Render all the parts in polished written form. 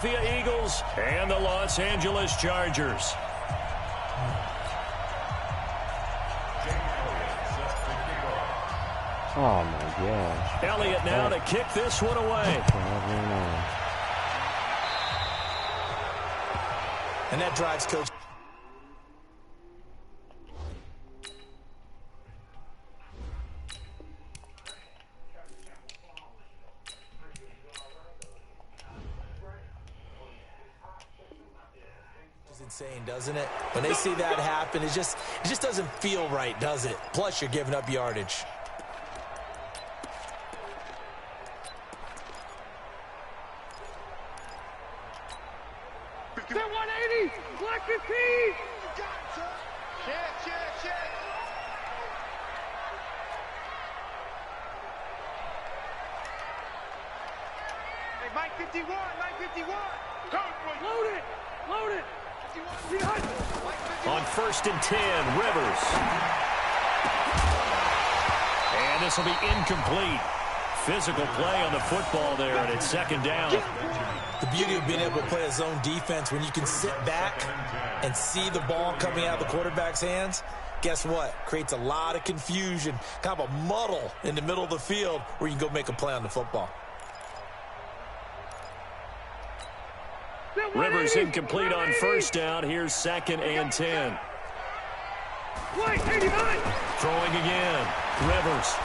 Philadelphia Eagles and the Los Angeles Chargers. Oh, my gosh. Elliott now to kick this one away. And that drives Coach. It's insane, doesn't it? When they see that happen, it just doesn't feel right, does it? Plus, you're giving up yardage. They're 180! Black 15! Check. Hey, Mike 51! Load it! On 1st and 10, Rivers. And this will be incomplete. Physical play on the football there, and it's 2nd down. The beauty of being able to play a zone defense when you can sit back and see the ball coming out of the quarterback's hands, guess what? Creates a lot of confusion, kind of a muddle in the middle of the field where you can go make a play on the football. Rivers incomplete on 1st down. Here's 2nd and 10. Throwing again. Rivers.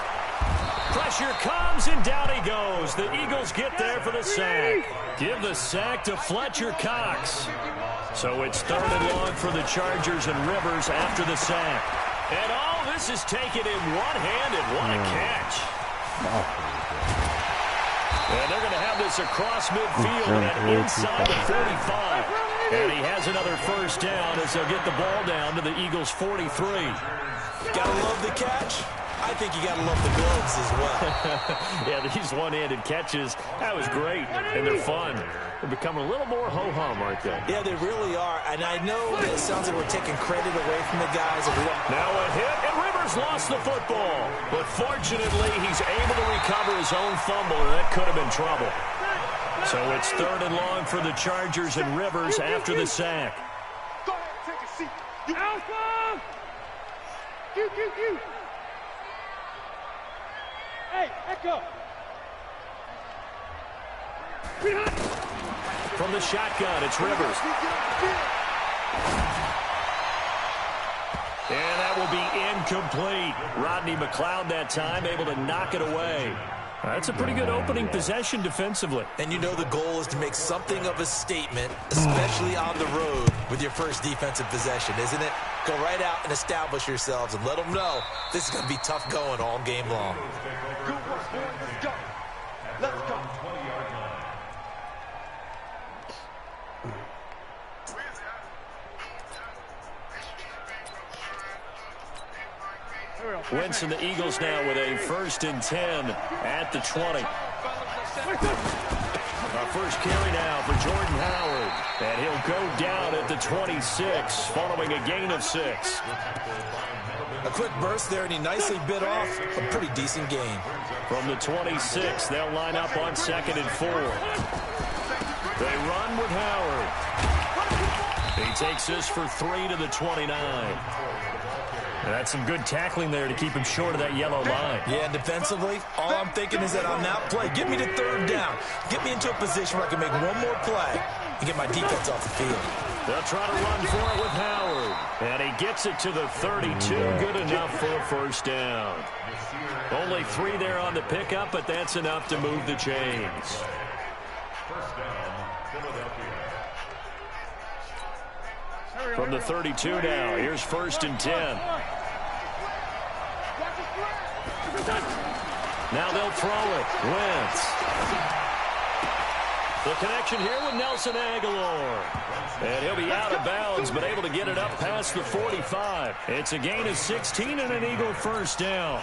Pressure comes, and down he goes. The Eagles get there for the sack. Give the sack to Fletcher Cox. So it's 3rd and long for the Chargers, and Rivers after the sack. And all this is taken in one hand, and what a catch. And they're going to have this across midfield and inside the 45. And he has another 1st down as they'll get the ball down to the Eagles' 43. Gotta love the catch. I think you gotta love the gloves as well. Yeah, these one-handed catches, that was great, and they're fun. They're becoming a little more ho-hum, aren't they? Yeah, they really are. And I know that it sounds like we're taking credit away from the guys. Now a hit, and Rivers lost the football. But fortunately, he's able to recover his own fumble, and that could have been trouble. So it's 3rd and long for the Chargers, and Rivers after the sack. Go ahead, take a seat. Alpha! You. Hey, Echo! From the shotgun, it's Rivers. And that will be incomplete. Rodney McLeod that time able to knock it away. That's a pretty good opening possession defensively. And you know the goal is to make something of a statement, especially on the road with your first defensive possession, isn't it? Go right out and establish yourselves and let them know this is going to be tough going all game long. Good work, boy. Let's go. Let's go. Wentz and the Eagles now with a 1st and 10 at the 20. Our first carry now for Jordan Howard. And he'll go down at the 26 following a gain of 6. A quick burst there, and he nicely bit off a pretty decent gain. From the 26, they'll line up on 2nd and 4. They run with Howard. He takes this for 3 to the 29. And that's some good tackling there to keep him short of that yellow line. Yeah, and defensively, all I'm thinking is that on that play, get me to 3rd down. Get me into a position where I can make one more play and get my defense off the field. They'll try to run for it with Howard. And he gets it to the 32. Good enough for a 1st down. Only 3 there on the pickup, but that's enough to move the chains. From the 32 now, here's 1st and 10. Now they'll throw it. Wentz. The connection here with Nelson Aguilar. And he'll be out of bounds, but able to get it up past the 45. It's a gain of 16 and an Eagle 1st down.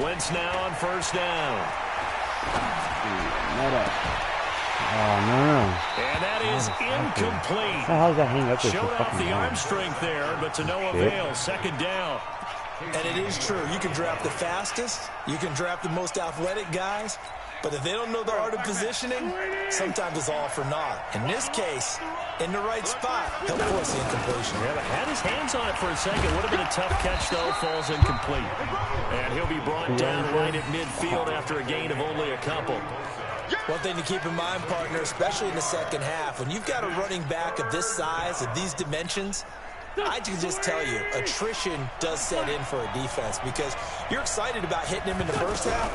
Wentz now on 1st down. Oh, no. And that is incomplete. How does that hang up there? Showed off the arm strength there, but to no avail. 2nd down. And it is true. You can draft the fastest. You can draft the most athletic guys. But if they don't know the art of positioning, sometimes it's all for naught. In this case, in the right spot, he'll force the incompletion. Yeah, had his hands on it for a second. Would have been a tough catch, though. Falls incomplete. And he'll be brought down right at midfield after a gain of only a couple. One thing to keep in mind, partner, especially in the second half, when you've got a running back of this size, of these dimensions, I can just tell you, attrition does set in for a defense because you're excited about hitting him in the first half.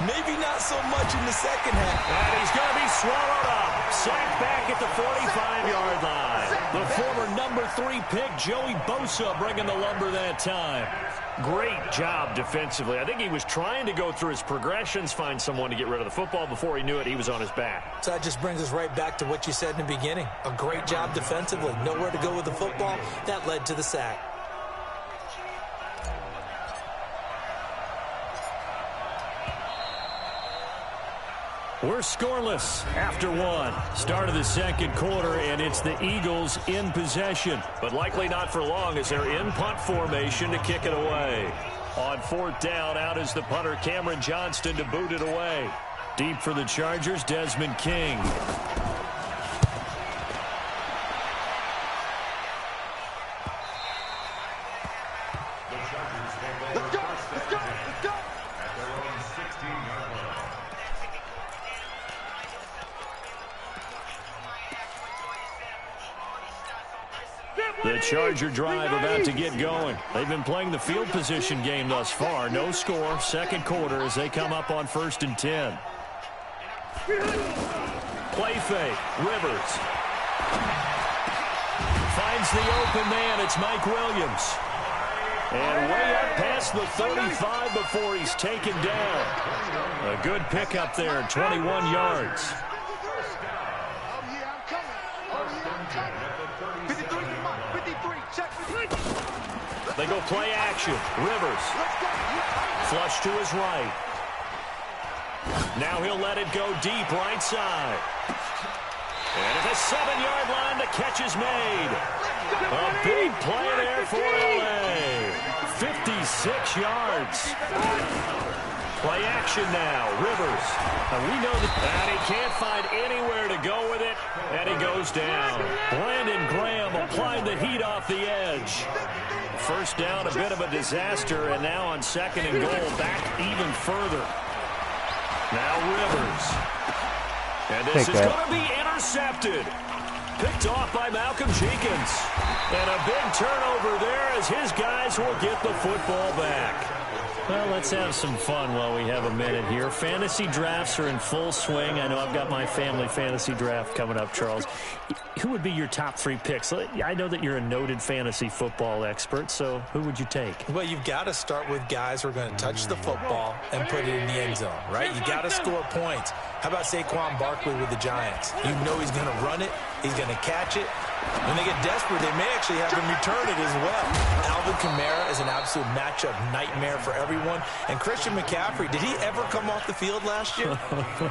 Maybe not so much in the second half. And he's going to be swallowed up. Sacked back at the 45-yard line. The former number 3 pick, Joey Bosa, bringing the lumber that time. Great job defensively. I think he was trying to go through his progressions, find someone to get rid of the football. Before he knew it, he was on his back. So that just brings us right back to what you said in the beginning. A great job defensively. Nowhere to go with the football. That led to the sack. We're scoreless after one. Start of the second quarter, and it's the Eagles in possession. But likely not for long as they're in punt formation to kick it away. On 4th down, out is the punter Cameron Johnston to boot it away. Deep for the Chargers, Desmond King. The Charger drive about to get going. They've been playing the field position game thus far. No score, second quarter as they come up on 1st and 10. Play fake, Rivers. Finds the open man, it's Mike Williams. And way up past the 35 before he's taken down. A good pickup there, 21 yards. They go play action. Rivers. Flush to his right. Now he'll let it go deep right side. And at the 7-yard line, the catch is made. A big play there for L.A. 56 yards. Play action now. Rivers. And we know that he can't find anywhere to go with it. And he goes down. Brandon Graham applying the heat off the edge. First down, a bit of a disaster. And now on 2nd and goal, back even further. Now Rivers. And this is going to be intercepted. Picked off by Malcolm Jenkins. And a big turnover there as his guys will get the football back. Well, let's have some fun while we have a minute here. Fantasy drafts are in full swing. I know I've got my family fantasy draft coming up, Charles. Who would be your top 3 picks? I know that you're a noted fantasy football expert, so who would you take? Well, you've got to start with guys who are going to touch the football and put it in the end zone, right? You got to score points. How about Saquon Barkley with the Giants? You know he's going to run it. He's going to catch it. When they get desperate, they may actually have him return it as well. Alvin Kamara is an absolute matchup nightmare for everyone. And Christian McCaffrey, did he ever come off the field last year?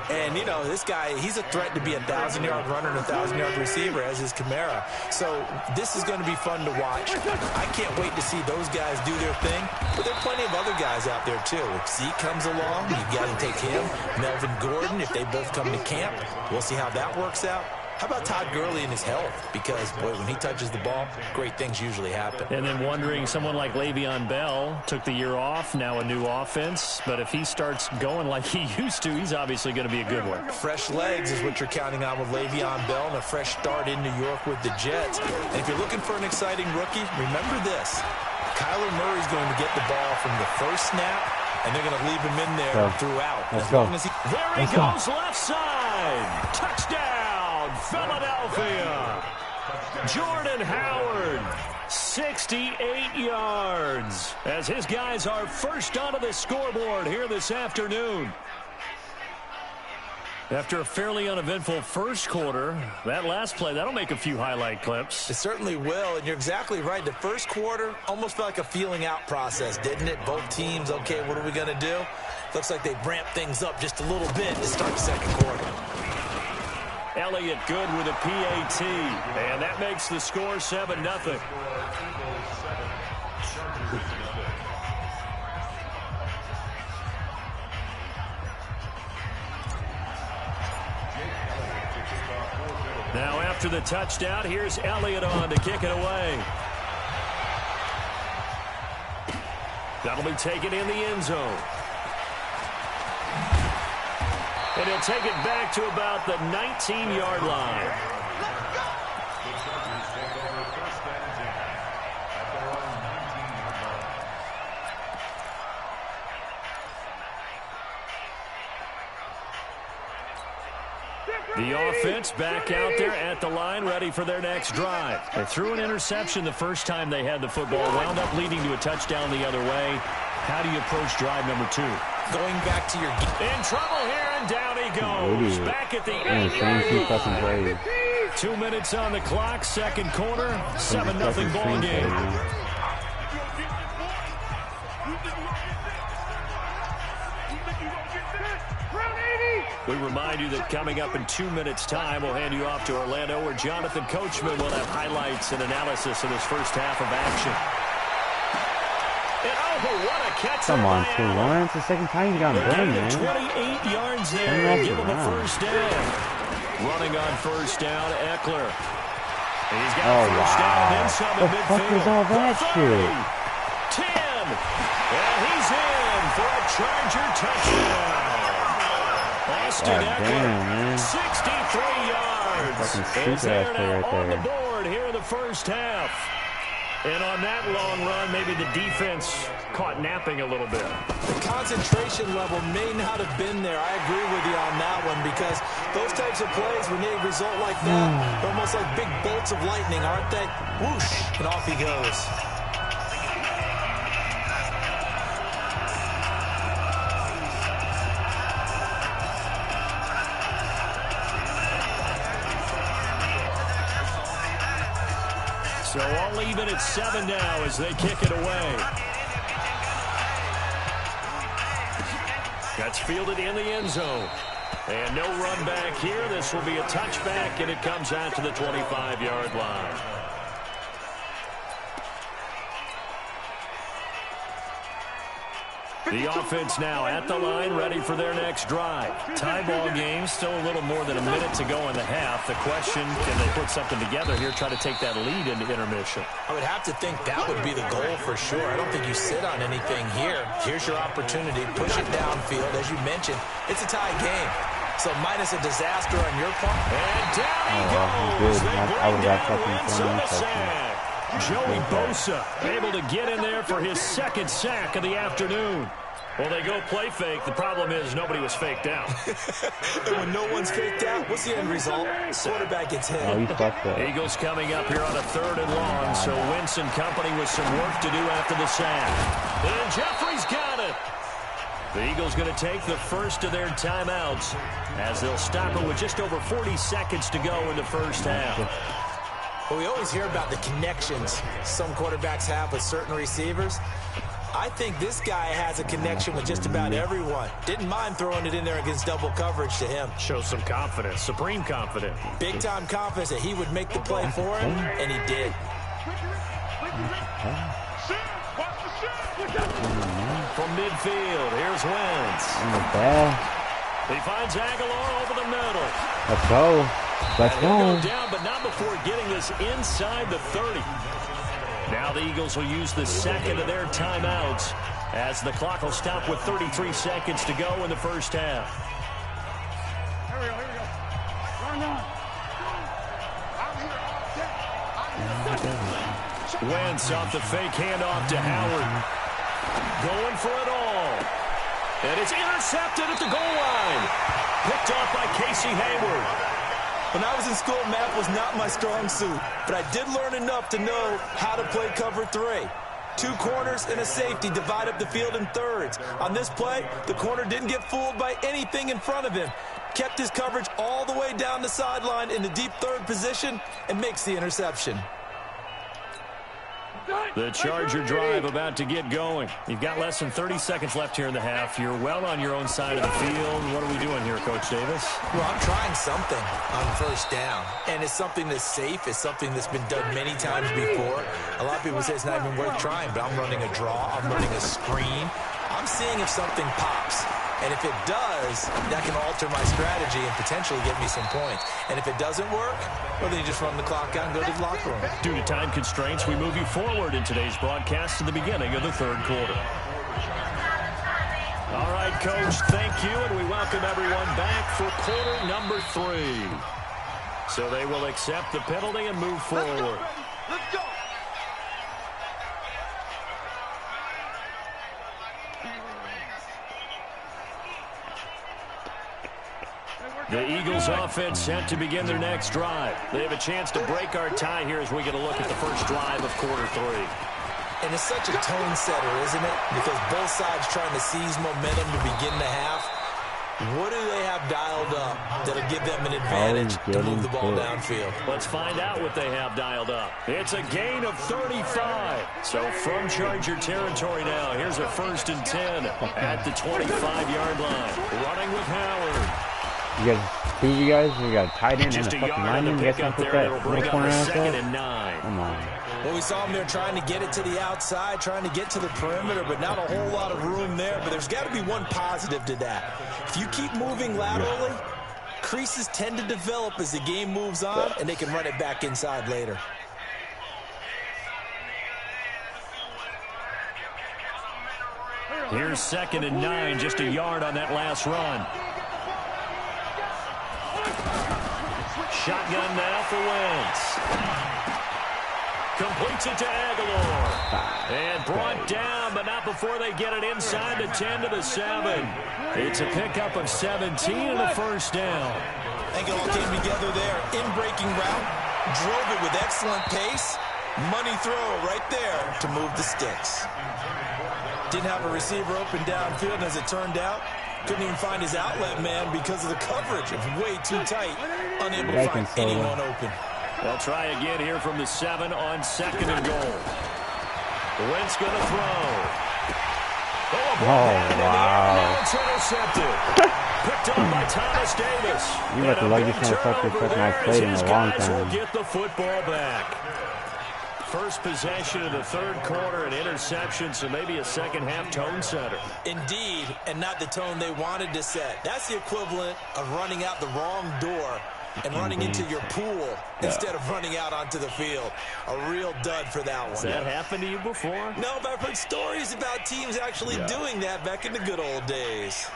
And, you know, this guy, he's a threat to be a 1,000-yard runner and a 1,000-yard receiver, as is Kamara. So this is going to be fun to watch. I can't wait to see those guys do their thing. But there are plenty of other guys out there, too. If Zeke comes along, you got to take him. Melvin Gordon, if they both come to camp, we'll see how that works out. How about Todd Gurley and his health? Because, boy, when he touches the ball, great things usually happen. And then wondering, someone like Le'Veon Bell took the year off, now a new offense. But if he starts going like he used to, he's obviously going to be a good one. Fresh legs is what you're counting on with Le'Veon Bell and a fresh start in New York with the Jets. And if you're looking for an exciting rookie, remember this. Kyler Murray's going to get the ball from the first snap, and they're going to leave him in there throughout. There he goes, left side. Touchdown. Philadelphia. Jordan Howard, 68 yards, as his guys are first onto the scoreboard here this afternoon. After a fairly uneventful first quarter, that last play, that'll make a few highlight clips. It certainly will, and you're exactly right. The first quarter almost felt like a feeling out process, didn't it? Both teams, okay, what are we going to do? Looks like they ramped things up just a little bit to start the second quarter. Elliott good with a PAT, and that makes the score 7-0. Now after the touchdown, here's Elliott on to kick it away. That'll be taken in the end zone. And he'll take it back to about the 19-yard line. The offense back out there at the line, ready for their next drive. They threw an interception the first time they had the football, wound up leading to a touchdown the other way. How do you approach drive number 2? Going back to your... In trouble here, and down he goes. Back at the 8-yard line. 2 minutes on the clock, second quarter, 7-0 ball game. We remind you that coming up in 2 minutes' time, we'll hand you off to Orlando, where Jonathan Coachman will have highlights and analysis of this first half of action. And oh, what a catch! Come on, Trey Lawrence. The second time you got him done, man. 28 yards there. Give him a first down. Running on first down, Eckler. He's got first down, then some in midfield. What the fuck was all that shit? 10. And he's in for a Charger touchdown. Austin Eckler, 63 yards. Is there now on the board here in the first half. And on that long run, maybe the defense caught napping a little bit. The concentration level may not have been there. I agree with you on that one, because those types of plays, when they result like that, they're almost like big bolts of lightning, aren't they? Whoosh, and off he goes. So all even at 7 now as they kick it away. That's fielded in the end zone. And no run back here. This will be a touchback, and it comes out to the 25-yard line. The offense now at the line, ready for their next drive. Tie ball game, still a little more than a minute to go in the half. The question, can they put something together here, try to take that lead into intermission? I would have to think that would be the goal for sure. I don't think you sit on anything here. Here's your opportunity. Push it downfield. As you mentioned, it's a tie game. So minus a disaster on your part. And down he goes. They bring down Wentz on the sack. Joey Bosa able to get in there for his second sack of the afternoon. Well, they go play fake. The problem is nobody was faked out. And when no one's faked out, what's the end result? Quarterback gets hit. Eagles coming up here on a 3rd and long, so Wentz and company with some work to do after the sack. And Jeffrey's got it. The Eagles going to take the first of their timeouts as they'll stop it with just over 40 seconds to go in the first half. Well, we always hear about the connections some quarterbacks have with certain receivers. I think this guy has a connection with just about everyone. Didn't mind throwing it in there against double coverage to him. Shows some confidence, supreme confidence. Big-time confidence that he would make the play for him, and he did. From midfield, here's Wentz. He finds Aguilar over the middle. Let's go. Let's go. Down, but not before getting this inside the 30. Now the Eagles will use the second of their timeouts as the clock will stop with 33 seconds to go in the first half. Here we go. Run on. Wentz off the fake handoff to Howard. Going for it all. And it's intercepted at the goal line. Picked off by Casey Hayward. When I was in school, math was not my strong suit, but I did learn enough to know how to play cover 3. 2 corners and a safety divide up the field in thirds. On this play, the corner didn't get fooled by anything in front of him. Kept his coverage all the way down the sideline in the deep third position and makes the interception. The Charger drive about to get going. You've got less than 30 seconds left here in the half. You're well on your own side of the field. What are we doing here, Coach Davis? Well, I'm trying something on first down. And it's something that's safe. It's something that's been done many times before. A lot of people say it's not even worth trying, but I'm running a draw. I'm running a screen. I'm seeing if something pops. And if it does, that can alter my strategy and potentially get me some points. And if it doesn't work, well, then you just run the clock out and go to the locker room. Due to time constraints, we move you forward in today's broadcast to the beginning of the third quarter. All right, Coach, thank you, and we welcome everyone back for quarter number 3. So they will accept the penalty and move forward. Let's go. The Eagles offense set to begin their next drive. They have a chance to break our tie here as we get a look at the first drive of quarter 3. And it's such a tone setter, isn't it? Because both sides trying to seize momentum to begin the half. What do they have dialed up that'll give them an advantage to move the ball downfield? Let's find out what they have dialed up. It's a gain of 35. So from Charger territory now, here's a 1st and 10 at the 25-yard line. Running with Howard. You got 2 of you guys, you got a tight end and a fucking lineman. You guys can put that little corner out there? Come on. Well, we saw them there trying to get it to the outside, trying to get to the perimeter, but not a whole lot of room there. But there's got to be one positive to that. If you keep moving laterally, creases tend to develop as the game moves on, and they can run it back inside later. Here's 2nd and 9, just a yard on that last run. Shotgun now for Wentz. Completes it to Aguilar. And brought down, but not before they get it inside the 10 to the 7. It's a pickup of 17 and a 1st down. I think it all came together there. In-breaking route, drove it with excellent pace. Money throw right there to move the sticks. Didn't have a receiver open downfield, and as it turned out, couldn't even find his outlet man because of the coverage. It was way too tight. Unable to find anyone open. They'll try again here from the 7 on 2nd and goal. Wentz going to throw. Wow. It's intercepted. Picked up by Thomas Davis. You got the luckiest motherfucker fucking I've played in a long time. Will get the football back. First possession of the third quarter, an interception, so maybe a second-half tone setter. Indeed, and not the tone they wanted to set. That's the equivalent of running out the wrong door and running into your pool instead of running out onto the field. A real dud for that one. Has that happened to you before? No, but I've heard stories about teams actually doing that back in the good old days.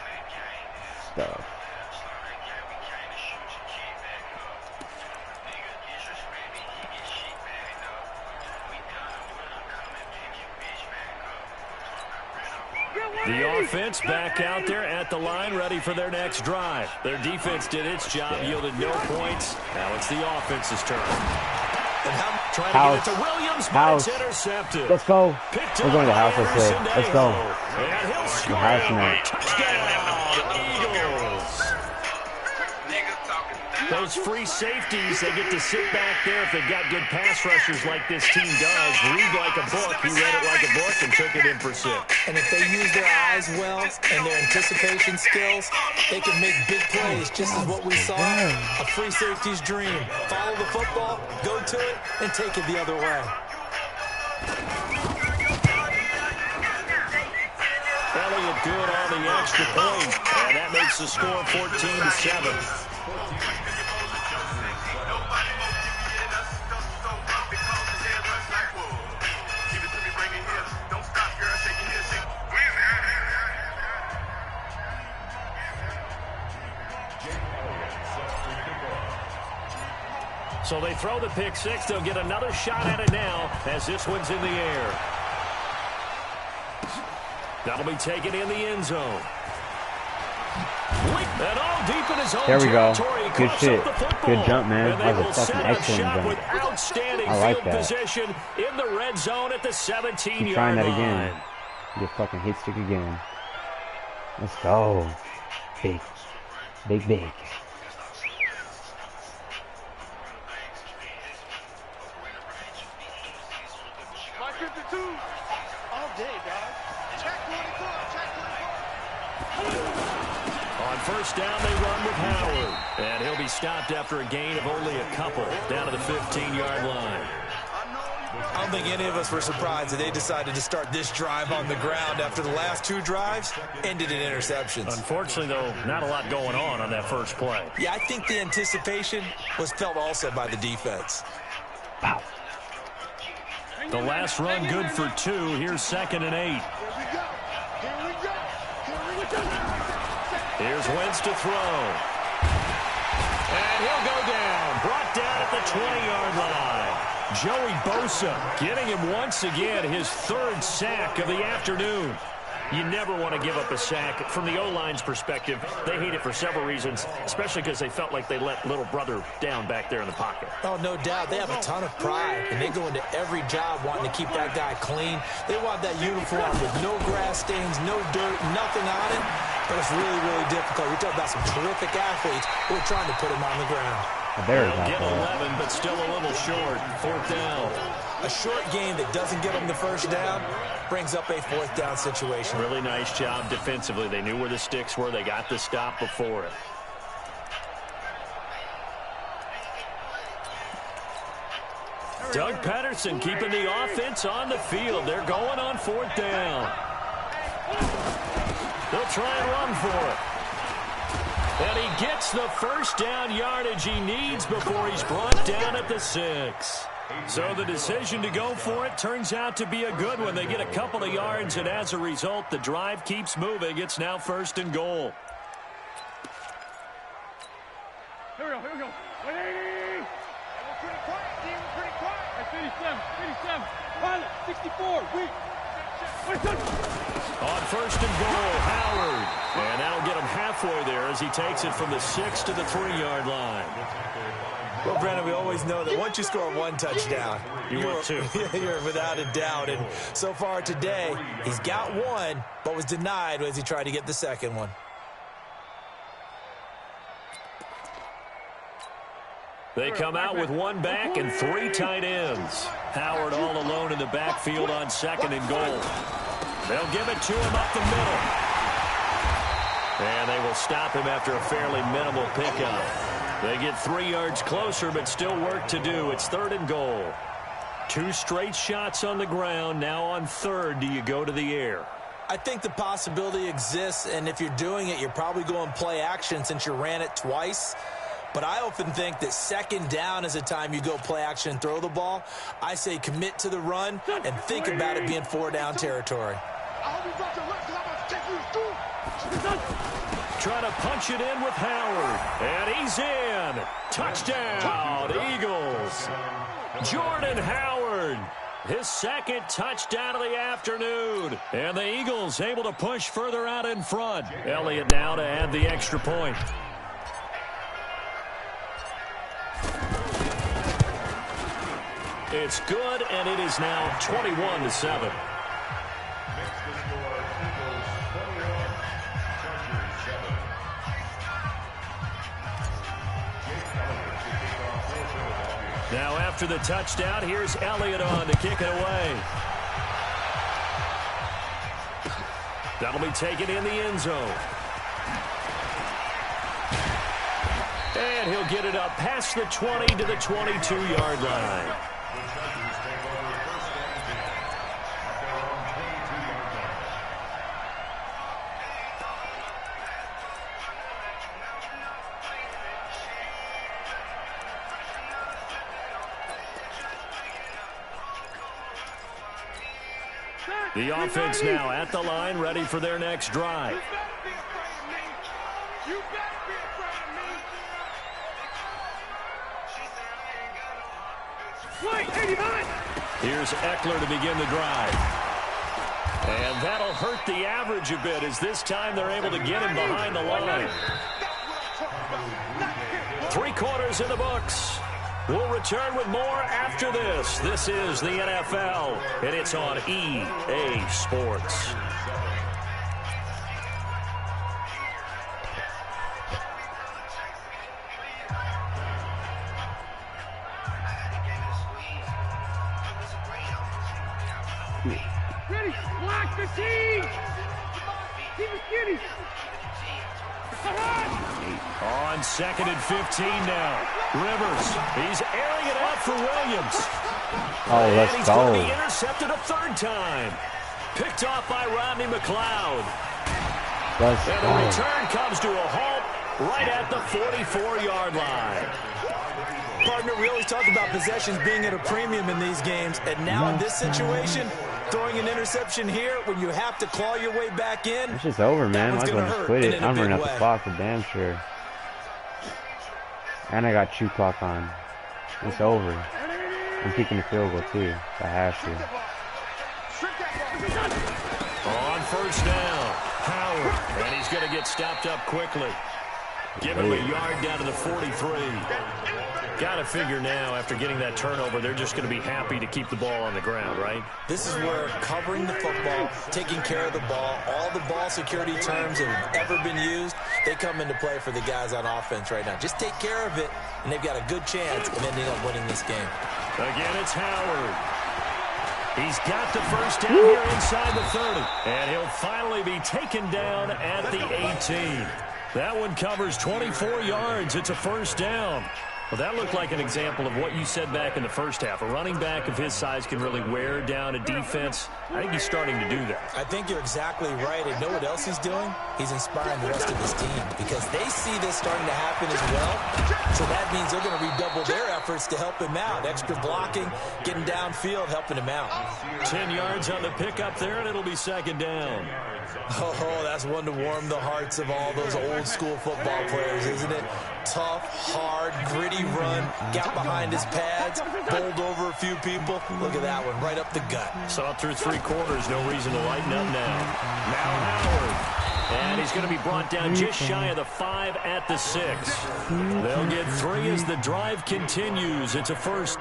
The offense back out there at the line, ready for their next drive. Their defense did its job, yielded no points. Now it's the offense's turn. And trying to get it to Williams, but it's intercepted. Let's go. We're going to the house, let's say. Let's go. And he'll score. Touchdown, Eagles. Those free safeties, they get to sit back there if they've got good pass rushers like this team does. Read like a book. He read it like a book and took it in for 6. And if they use their eyes well and their anticipation skills, they can make big plays, just as what we saw, a free safety's dream. Follow the football, go to it, and take it the other way. Elliott good on the extra point, and that makes the score 14-7. So they throw the pick 6. They'll get another shot at it now as this one's in the air. That'll be taken in the end zone. And all deep in his own there we go. territory. Good shit. Good jump, man. That was a fucking excellent jump. With outstanding I like field that. position in the red zone at the 17-yard line. Trying that again. Get fucking hit stick again. Let's go. Big. Big, big. First down, they run with Howard. And he'll be stopped after a gain of only a couple down to the 15-yard line. I don't think any of us were surprised that they decided to start this drive on the ground after the last 2 drives ended in interceptions. Unfortunately, though, not a lot going on that first play. Yeah, I think the anticipation was felt also by the defense. Wow. The last run good for 2. Here's 2nd and 8. Here's Wentz to throw. And he'll go down. Brought down at the 20-yard line. Joey Bosa getting him once again his 3rd sack of the afternoon. You never want to give up a sack. From the O-line's perspective, they hate it for several reasons, especially because they felt like they let little brother down back there in the pocket. Oh, no doubt. They have a ton of pride, and they go into every job wanting to keep that guy clean. They want that uniform with no grass stains, no dirt, nothing on it. But it's really, really difficult. You're talking about some terrific athletes who are trying to put him on the ground. They'll get 11, but still a little short. 4th down. A short game that doesn't get them the first down brings up a 4th down situation. Really nice job defensively. They knew where the sticks were. They got the stop before it. Doug Patterson keeping the offense on the field. They're going on 4th down. They'll try and run for it. And he gets the first down yardage he needs before he's brought down at the 6. So the decision to go for it turns out to be a good one. They get a couple of yards, and as a result, the drive keeps moving. It's now 1st and goal. Here we go. 180. Pretty quiet, team. Pretty quiet. 57. Pilot, 64. Weak. On 1st and goal, Howard. And that'll get him halfway there as he takes it from the 6 to the 3-yard line. Well, Brandon, we always know that once you score 1 touchdown, you're 2. You're without a doubt. And so far today, he's got 1, but was denied as he tried to get the 2nd one. They come out with 1 back and 3 tight ends. Howard all alone in the backfield on 2nd and goal. They'll give it to him up the middle. And they will stop him after a fairly minimal pickup. They get 3 yards closer, but still work to do. It's 3rd and goal. 2 straight shots on the ground. Now on 3rd, do you go to the air? I think the possibility exists, and if you're doing it, you're probably going play action since you ran it twice. But I often think that 2nd down is a time you go play action and throw the ball. I say commit to the run and think about it being 4-down territory. Trying to punch it in with Howard. And he's in. Touchdown, Eagles. Jordan Howard, his 2nd touchdown of the afternoon. And the Eagles able to push further out in front. Elliott now to add the extra point. It's good, and it is now 21-7. Now after the touchdown, here's Elliott on to kick it away. That'll be taken in the end zone. And he'll get it up past the 20 to the 22-yard line. The offense now at the line, ready for their next drive. Here's Eckler to begin the drive. And that'll hurt the average a bit as this time they're able to get him behind the line. 3 quarters in the books. We'll return with more after this. This is the NFL, and it's on EA Sports. Ready, block 15. Keep it skinny. On 2nd and 15 now. Rivers, he's airing it out for Williams. Oh, And let's he's going to be go. intercepted a third time. Picked off by Rodney McLeod. Let's And the go. return comes to a halt right at the 44-yard line. Partner, we always talk about possessions being at a premium in these games, and now in this situation, throwing an interception here when you have to claw your way back in. It's just over, man. Might as well just quit it. I'm running out the way. clock for damn sure. And I got chew clock on. It's over. I'm kicking the field goal too. If I have to. On first down, Howard. And he's going to get stopped up quickly. Give him a yard down to the 43. Got to figure now, after getting that turnover, they're just going to be happy to keep the ball on the ground, right? This is where covering the football, taking care of the ball, all the ball security terms that have ever been used, they come into play for the guys on offense right now. Just take care of it, and they've got a good chance of ending up winning this game. Again, it's Howard. He's got the first down here inside the 30. And he'll finally be taken down at the 18. That one covers 24 yards. It's a first down. Well, that looked like an example of what you said back in the first half. A running back of his size can really wear down a defense. I think he's starting to do that. I think you're exactly right. And know what else he's doing? He's inspiring the rest of his team because they see this starting to happen as well. So that means they're going to redouble their efforts to help him out. Extra blocking, getting downfield, helping him out. 10 yards on the pickup there, and it'll be second down. Oh, that's one to warm the hearts of all those old school football players, isn't it? Tough, hard, gritty run, got behind his pads, bowled over a few people. Look at that one, right up the gut. Saw it through three quarters, no reason to lighten up now. Now Howard. And he's going to be brought down just shy of the 5 at the 6. They'll get 3 as the drive continues. It's a first.